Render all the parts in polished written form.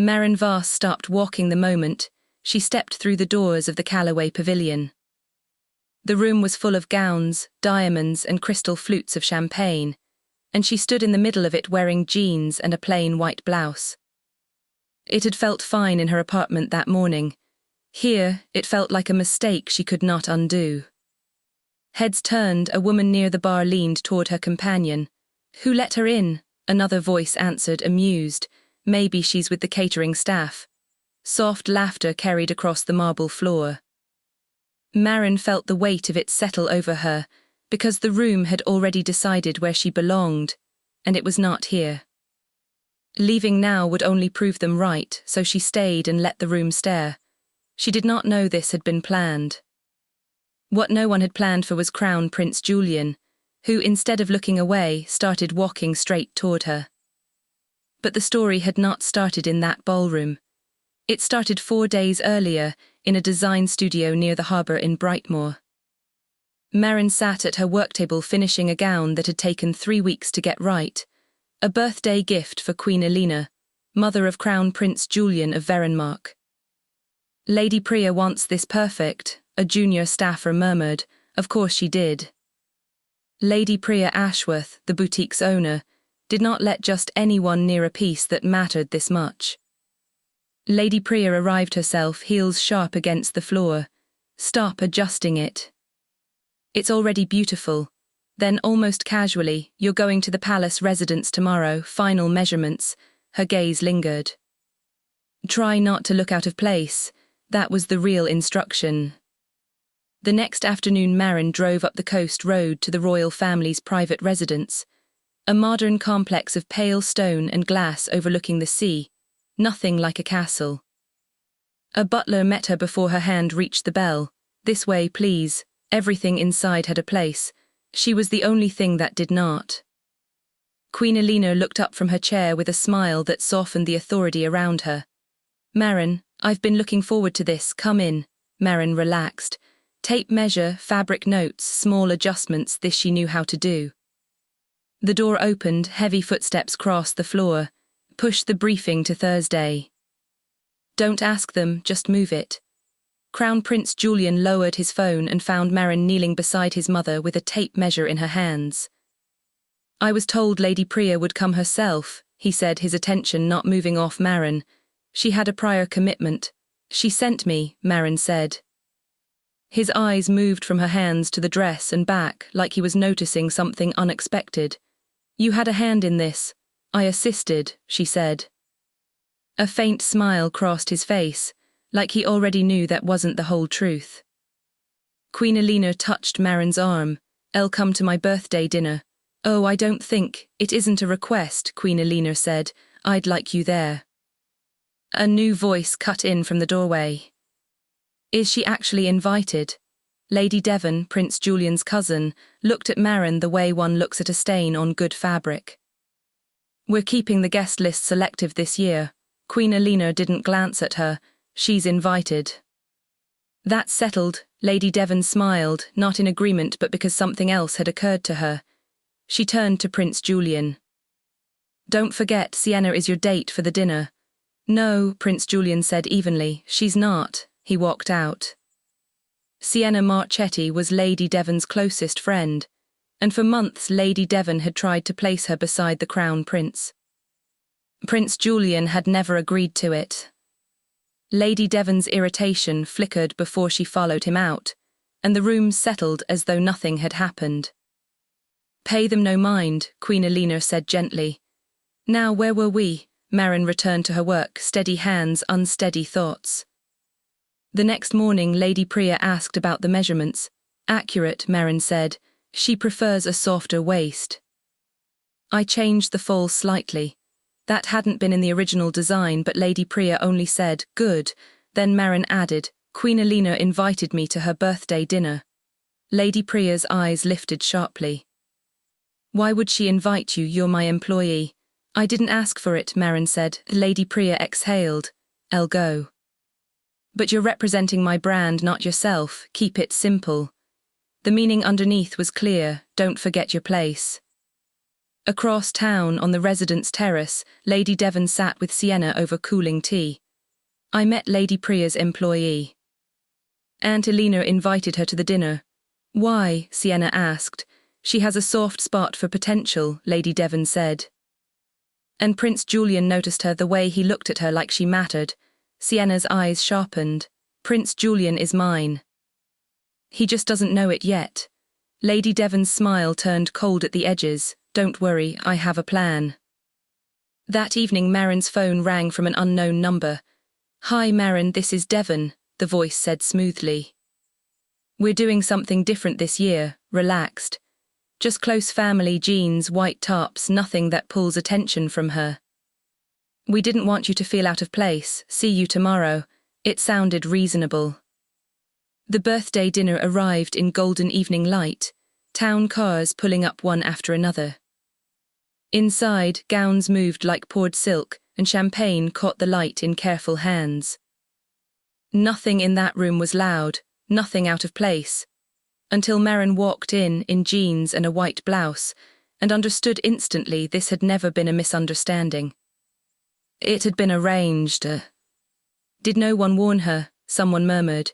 Maren Vast stopped walking the moment she stepped through the doors of the Callaway Pavilion. The room was full of gowns, diamonds, and crystal flutes of champagne, and she stood in the middle of it wearing jeans and a plain white blouse. It had felt fine in her apartment that morning. Here, it felt like a mistake she could not undo. Heads turned, a woman near the bar leaned toward her companion. "Who let her in?" Another voice answered, amused. "Maybe she's with the catering staff." Soft laughter carried across the marble floor. Maren felt the weight of it settle over her, because the room had already decided where she belonged, and it was not here. Leaving now would only prove them right, so she stayed and let the room stare. She did not know this had been planned. What no one had planned for was Crown Prince Julian, who, instead of looking away, started walking straight toward her. But the story had not started in that ballroom. It started 4 days earlier, in a design studio near the harbour in Brightmoor. Maren sat at her work table finishing a gown that had taken 3 weeks to get right, a birthday gift for Queen Elena, mother of Crown Prince Julian of Verenmark. "Lady Priya wants this perfect," a junior staffer murmured. Of course she did. Lady Priya Ashworth, the boutique's owner, did not let just anyone near a piece that mattered this much. Lady Priya arrived herself, heels sharp against the floor. "Stop adjusting it. It's already beautiful." Then, almost casually, "You're going to the palace residence tomorrow, final measurements." Her gaze lingered. "Try not to look out of place." That was the real instruction. The next afternoon Maren drove up the coast road to the royal family's private residence, a modern complex of pale stone and glass overlooking the sea, nothing like a castle. A butler met her before her hand reached the bell. "This way, please." Everything inside had a place. She was the only thing that did not. Queen Elena looked up from her chair with a smile that softened the authority around her. "Maren, I've been looking forward to this. Come in." Maren relaxed. Tape measure, fabric notes, small adjustments, this she knew how to do. The door opened, heavy footsteps crossed the floor. "Push the briefing to Thursday." "Don't ask them, just move it." Crown Prince Julian lowered his phone and found Maren kneeling beside his mother with a tape measure in her hands. "I was told Lady Priya would come herself," he said, his attention not moving off Maren. "She had a prior commitment." "She sent me," Maren said. His eyes moved from her hands to the dress and back, like he was noticing something unexpected. "You had a hand in this." "I assisted," she said. A faint smile crossed his face, like he already knew that wasn't the whole truth. Queen Elena touched Maren's arm. "I'll come to my birthday dinner." "Oh, I don't think." "It isn't a request," Queen Elena said. "I'd like you there." A new voice cut in from the doorway. "Is she actually invited?" Lady Devon, Prince Julian's cousin, looked at Maren the way one looks at a stain on good fabric. "We're keeping the guest list selective this year." Queen Elena didn't glance at her. "She's invited." "That's settled." Lady Devon smiled, not in agreement but because something else had occurred to her. She turned to Prince Julian. "Don't forget, Sienna is your date for the dinner." "No," Prince Julian said evenly. "She's not." He walked out. Sienna Marchetti was Lady Devon's closest friend, and for months Lady Devon had tried to place her beside the Crown Prince. Prince Julian had never agreed to it. Lady Devon's irritation flickered before she followed him out, and the room settled as though nothing had happened. "Pay them no mind," Queen Elena said gently. "Now, where were we?" Maren returned to her work, steady hands, unsteady thoughts. The next morning, Lady Priya asked about the measurements. "Accurate," Maren said. "She prefers a softer waist." "I changed the fall slightly." That hadn't been in the original design, but Lady Priya only said, "Good." Then Maren added, "Queen Elena invited me to her birthday dinner." Lady Priya's eyes lifted sharply. "Why would she invite you? You're my employee." "I didn't ask for it," Maren said. Lady Priya exhaled. "I'll go." "But you're representing my brand, not yourself. Keep it simple." The meaning underneath was clear. "Don't forget your place." Across town, on the residence terrace, Lady Devon sat with Sienna over cooling tea. I met Lady Priya's employee. Aunt Elena invited her to the dinner. Why? Sienna asked. She has a soft spot for potential, Lady Devon said. And Prince Julian noticed her, the way he looked at her like she mattered. Sienna's eyes sharpened. Prince Julian is mine. He just doesn't know it yet. Lady Devon's smile turned cold at the edges. Don't worry, I have a plan. That evening Maren's phone rang from an unknown number. Hi Maren, this is Devon, the voice said smoothly. We're doing something different this year, relaxed. Just close family, jeans, white tops, nothing that pulls attention from her. We didn't want you to feel out of place. See you tomorrow. It sounded reasonable. The birthday dinner arrived in golden evening light, town cars pulling up one after another. Inside, gowns moved like poured silk, and champagne caught the light in careful hands. Nothing in that room was loud, nothing out of place, until Maren walked in jeans and a white blouse, and understood instantly this had never been a misunderstanding. It had been arranged. Did no one warn her? Someone murmured.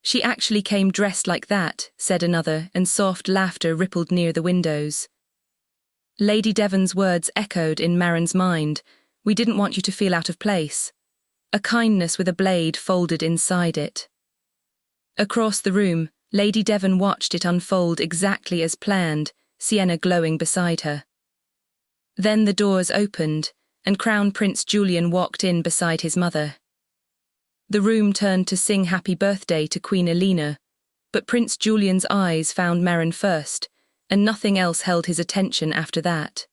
She actually came dressed like that, said another, and soft laughter rippled near the windows. Lady Devon's words echoed in Maren's mind. We didn't want you to feel out of place. A kindness with a blade folded inside it. Across the room, Lady Devon watched it unfold exactly as planned, Sienna glowing beside her. Then the doors opened, and Crown Prince Julian walked in beside his mother. The room turned to sing happy birthday to Queen Elena, but Prince Julian's eyes found Maren first, and nothing else held his attention after that.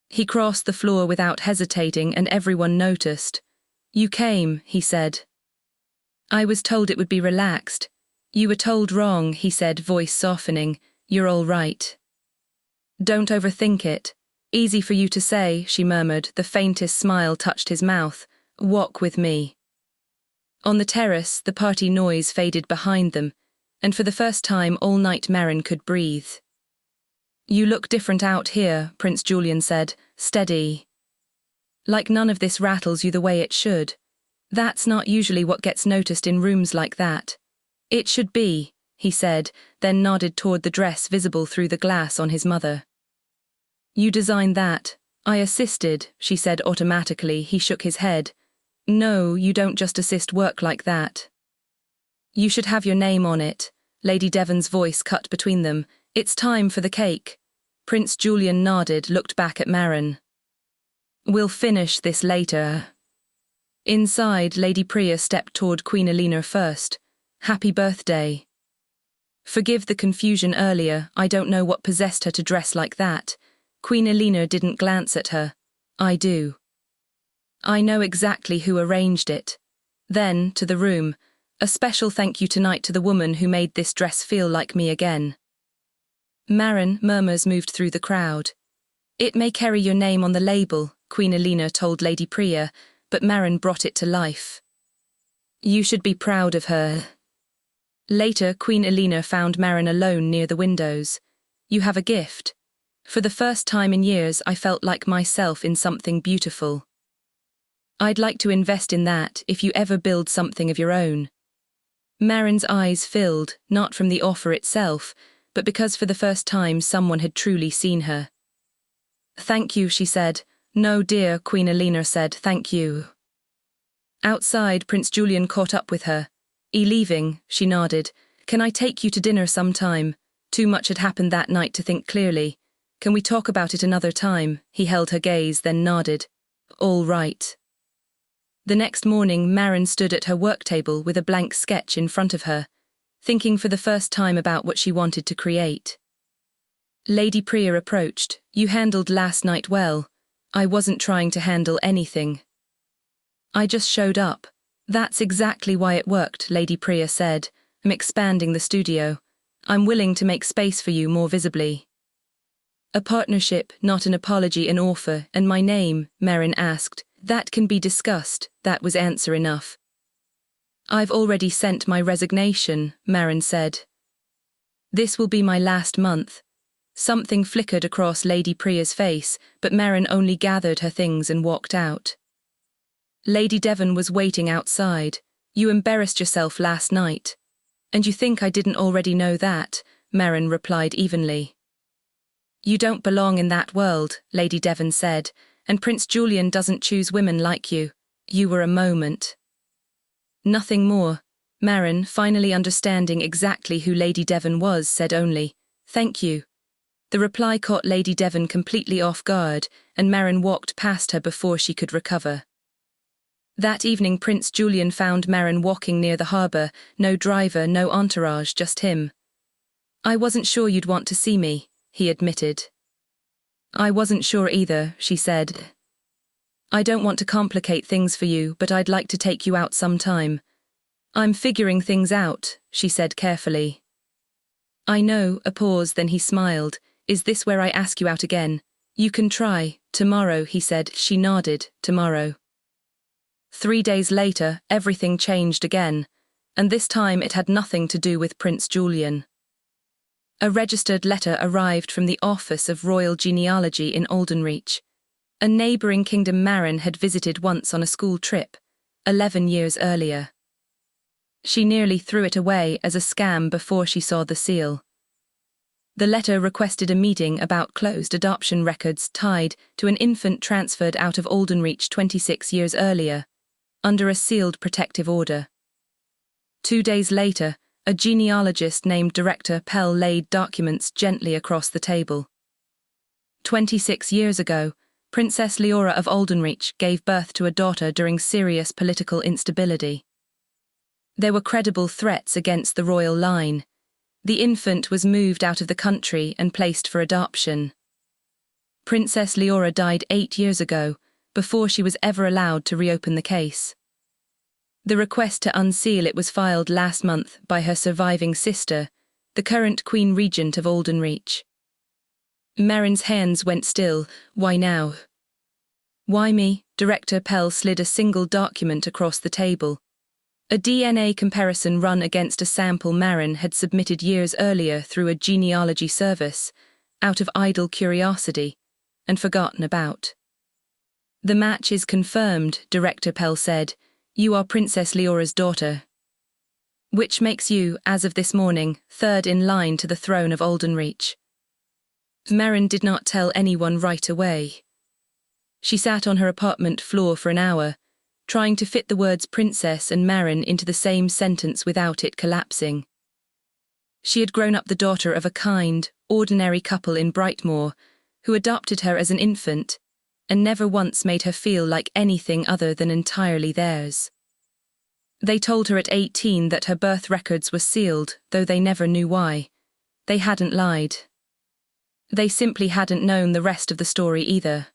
He crossed the floor without hesitating, and everyone noticed. You came, he said. I was told it would be relaxed. You were told wrong, he said, voice softening. You're all right. Don't overthink it. Easy for you to say, she murmured. The faintest smile touched his mouth. Walk with me. On the terrace, the party noise faded behind them, and for the first time all night Maren could breathe. You look different out here, Prince Julian said, steady. Like none of this rattles you the way it should. That's not usually what gets noticed in rooms like that. It should be, he said, then nodded toward the dress visible through the glass on his mother. You designed that. I assisted, she said automatically. He shook his head. No, you don't just assist work like that. You should have your name on it. Lady Devon's voice cut between them. It's time for the cake. Prince Julian nodded, looked back at Maren. We'll finish this later. Inside, Lady Priya stepped toward Queen Elena first. Happy birthday. Forgive the confusion earlier, I don't know what possessed her to dress like that. Queen Elena didn't glance at her. I do. I know exactly who arranged it. Then, to the room, a special thank you tonight to the woman who made this dress feel like me again. Maren, murmurs moved through the crowd. It may carry your name on the label, Queen Elena told Lady Priya, but Maren brought it to life. You should be proud of her. Later, Queen Elena found Maren alone near the windows. You have a gift. For the first time in years, I felt like myself in something beautiful. I'd like to invest in that if you ever build something of your own. Maren's eyes filled, not from the offer itself, but because for the first time someone had truly seen her. Thank you, she said. No, dear, Queen Elena said, thank you. Outside, Prince Julian caught up with her. Leaving, she nodded. Can I take you to dinner sometime? Too much had happened that night to think clearly. Can we talk about it another time? He held her gaze, then nodded. All right. The next morning, Maren stood at her work table with a blank sketch in front of her, thinking for the first time about what she wanted to create. Lady Priya approached. You handled last night well. I wasn't trying to handle anything. I just showed up. That's exactly why it worked, Lady Priya said. I'm expanding the studio. I'm willing to make space for you more visibly. A partnership, not an apology, an offer, and my name, Maren asked. That can be discussed, that was answer enough. I've already sent my resignation, Maren said. This will be my last month. Something flickered across Lady Priya's face, but Maren only gathered her things and walked out. Lady Devon was waiting outside. "You embarrassed yourself last night. And you think I didn't already know that?" Maren replied evenly. "You don't belong in that world," Lady Devon said, "and Prince Julian doesn't choose women like you. You were a moment." Nothing more. Maren, finally understanding exactly who Lady Devon was, said only, "Thank you." The reply caught Lady Devon completely off guard, and Maren walked past her before she could recover. That evening Prince Julian found Maren walking near the harbour, no driver, no entourage, just him. "I wasn't sure you'd want to see me," he admitted. "I wasn't sure either," she said. "I don't want to complicate things for you, but I'd like to take you out sometime." "I'm figuring things out," she said carefully. "I know," a pause, then he smiled. "Is this where I ask you out again?" "You can try. Tomorrow," he said. She nodded. "Tomorrow." 3 days later, everything changed again, and this time it had nothing to do with Prince Julian. A registered letter arrived from the Office of Royal Genealogy in Aldenreach. A neighbouring kingdom Maren had visited once on a school trip, 11 years earlier. She nearly threw it away as a scam before she saw the seal. The letter requested a meeting about closed adoption records tied to an infant transferred out of Aldenreach 26 years earlier, under a sealed protective order. 2 days later, a genealogist named Director Pell laid documents gently across the table. 26 years ago, Princess Leora of Aldenreach gave birth to a daughter during serious political instability. There were credible threats against the royal line. The infant was moved out of the country and placed for adoption. Princess Leora died 8 years ago, before she was ever allowed to reopen the case. The request to unseal it was filed last month by her surviving sister, the current Queen Regent of Aldenreach. Maren's hands went still. "Why now?" "Why me?" Director Pell slid a single document across the table. A DNA comparison run against a sample Maren had submitted years earlier through a genealogy service, out of idle curiosity, and forgotten about. "The match is confirmed," Director Pell said. "You are Princess Leora's daughter. Which makes you, as of this morning, third in line to the throne of Aldenreach." Maren did not tell anyone right away. She sat on her apartment floor for an hour, trying to fit the words princess and Maren into the same sentence without it collapsing. She had grown up the daughter of a kind, ordinary couple in Brightmoor, who adopted her as an infant, and never once made her feel like anything other than entirely theirs. They told her at 18 that her birth records were sealed, though they never knew why. They hadn't lied. They simply hadn't known the rest of the story either.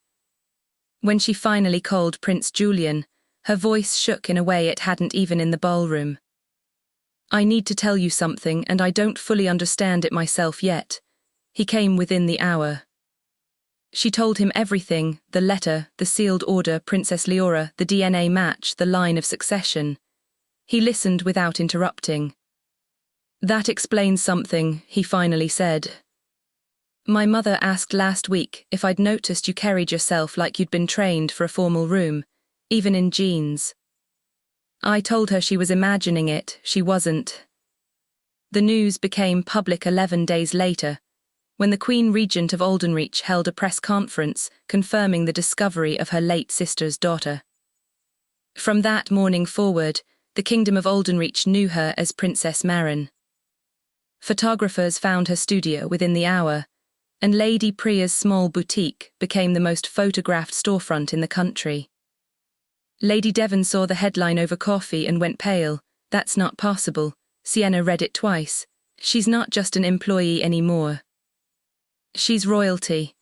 When she finally called Prince Julian, her voice shook in a way it hadn't even in the ballroom. "I need to tell you something, and I don't fully understand it myself yet." He came within the hour. She told him everything: the letter, the sealed order, Princess Leora, the DNA match, the line of succession. He listened without interrupting. "That explains something," he finally said. "My mother asked last week if I'd noticed you carried yourself like you'd been trained for a formal room, even in jeans. I told her she was imagining it, she wasn't." The news became public 11 days later, when the Queen Regent of Aldenreach held a press conference confirming the discovery of her late sister's daughter. From that morning forward, the Kingdom of Aldenreach knew her as Princess Maren. Photographers found her studio within the hour, and Lady Priya's small boutique became the most photographed storefront in the country. Lady Devon saw the headline over coffee and went pale. "That's not possible." Sienna read it twice. "She's not just an employee anymore. She's royalty."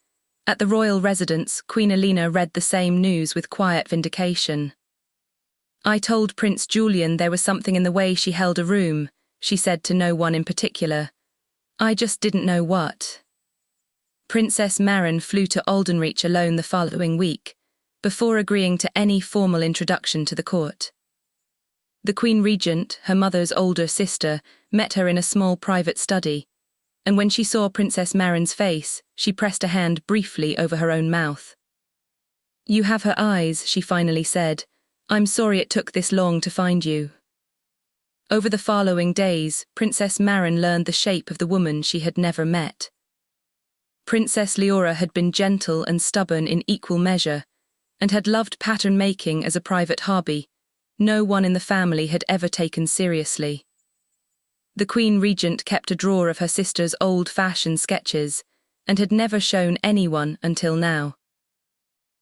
At the royal residence, Queen Elena read the same news with quiet vindication. "I told Prince Julian there was something in the way she held a room," she said to no one in particular. "I just didn't know what." Princess Maren flew to Aldenreach alone the following week, before agreeing to any formal introduction to the court. The Queen Regent, her mother's older sister, met her in a small private study, and when she saw Princess Maren's face, she pressed a hand briefly over her own mouth. "You have her eyes," she finally said. "I'm sorry it took this long to find you." Over the following days, Princess Maren learned the shape of the woman she had never met. Princess Leora had been gentle and stubborn in equal measure, and had loved pattern making as a private hobby. No one in the family had ever taken seriously. The Queen Regent kept a drawer of her sister's old-fashioned sketches, and had never shown anyone until now.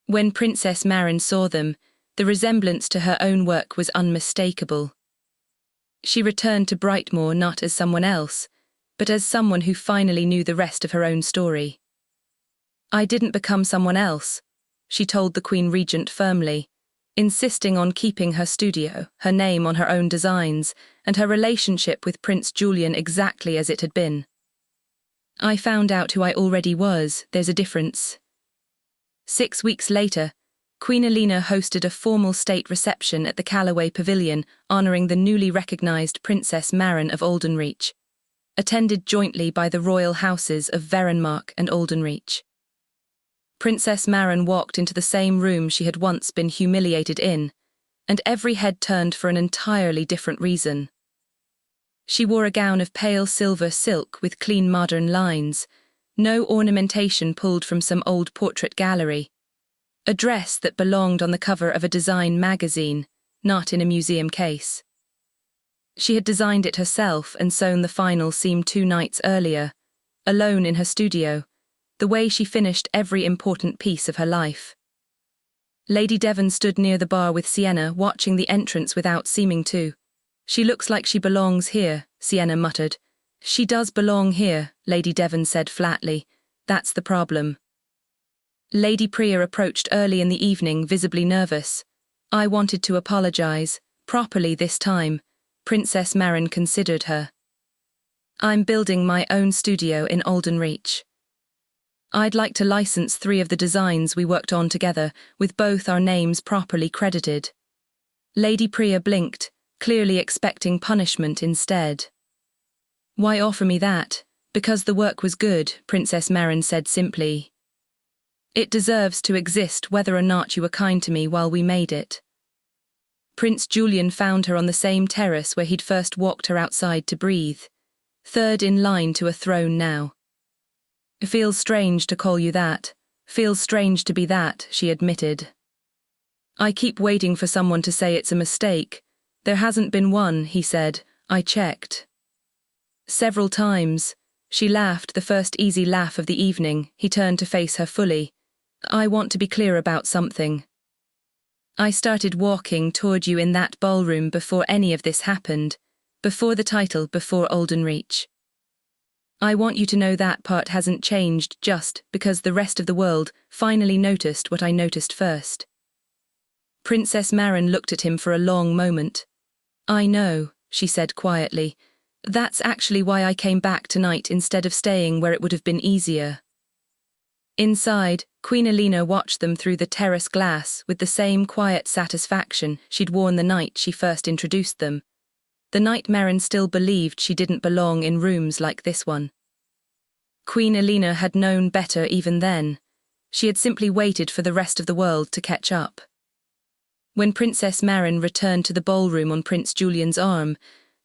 When Princess Maren saw them, the resemblance to her own work was unmistakable. She returned to Brightmoor not as someone else, but as someone who finally knew the rest of her own story. "I didn't become someone else," she told the Queen Regent firmly, insisting on keeping her studio, her name on her own designs, and her relationship with Prince Julian exactly as it had been. "I found out who I already was. There's a difference." 6 weeks later, Queen Elena hosted a formal state reception at the Callaway Pavilion honouring the newly recognised Princess Maren of Oldenreach, attended jointly by the royal houses of Verenmark and Oldenreach. Princess Maren walked into the same room she had once been humiliated in, and every head turned for an entirely different reason. She wore a gown of pale silver silk with clean modern lines, no ornamentation pulled from some old portrait gallery, a dress that belonged on the cover of a design magazine, not in a museum case. She had designed it herself and sewn the final seam 2 nights earlier, alone in her studio, the way she finished every important piece of her life. Lady Devon stood near the bar with Sienna, watching the entrance without seeming to. "She looks like she belongs here," Sienna muttered. "She does belong here," Lady Devon said flatly. "That's the problem." Lady Priya approached early in the evening, visibly nervous. "I wanted to apologise, properly this time." Princess Maren considered her. "I'm building my own studio in Oldenreach. I'd like to license 3 of the designs we worked on together, with both our names properly credited." Lady Priya blinked, clearly expecting punishment instead. "Why offer me that?" "Because the work was good," Princess Maren said simply. "It deserves to exist whether or not you were kind to me while we made it." Prince Julian found her on the same terrace where he'd first walked her outside to breathe, 3rd in line to a throne now. "It feels strange to call you that. Feels strange to be that," she admitted. "I keep waiting for someone to say it's a mistake. There hasn't been one," he said. "I checked." "Several times." She laughed, the first easy laugh of the evening. He turned to face her fully. "I want to be clear about something. I started walking toward you in that ballroom before any of this happened, before the title, before Oldenreach. I want you to know that part hasn't changed just because the rest of the world finally noticed what I noticed first." Princess Maren looked at him for a long moment. "I know," she said quietly. "That's actually why I came back tonight instead of staying where it would have been easier." Inside, Queen Elena watched them through the terrace glass with the same quiet satisfaction she'd worn the night she first introduced them, the night Maren still believed she didn't belong in rooms like this one. Queen Elena had known better even then. She had simply waited for the rest of the world to catch up. When Princess Maren returned to the ballroom on Prince Julian's arm,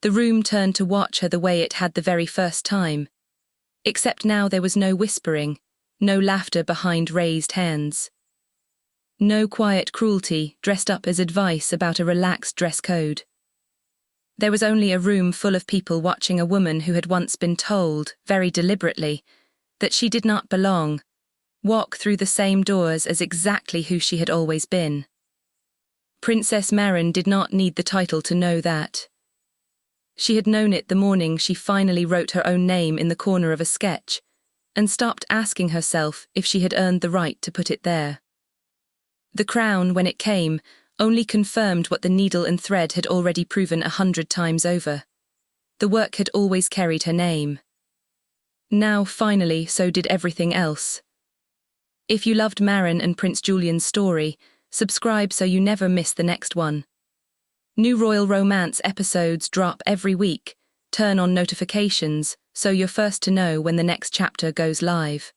the room turned to watch her the way it had the very first time. Except now there was no whispering, no laughter behind raised hands. No quiet cruelty dressed up as advice about a relaxed dress code. There was only a room full of people watching a woman who had once been told, very deliberately, that she did not belong, walk through the same doors as exactly who she had always been. Princess Maren did not need the title to know that. She had known it the morning she finally wrote her own name in the corner of a sketch, and stopped asking herself if she had earned the right to put it there. The crown, when it came, only confirmed what the needle and thread had already proven 100 times over. The work had always carried her name. Now, finally, so did everything else. If you loved Maren and Prince Julian's story, subscribe so you never miss the next one. New royal romance episodes drop every week, turn on notifications so you're first to know when the next chapter goes live.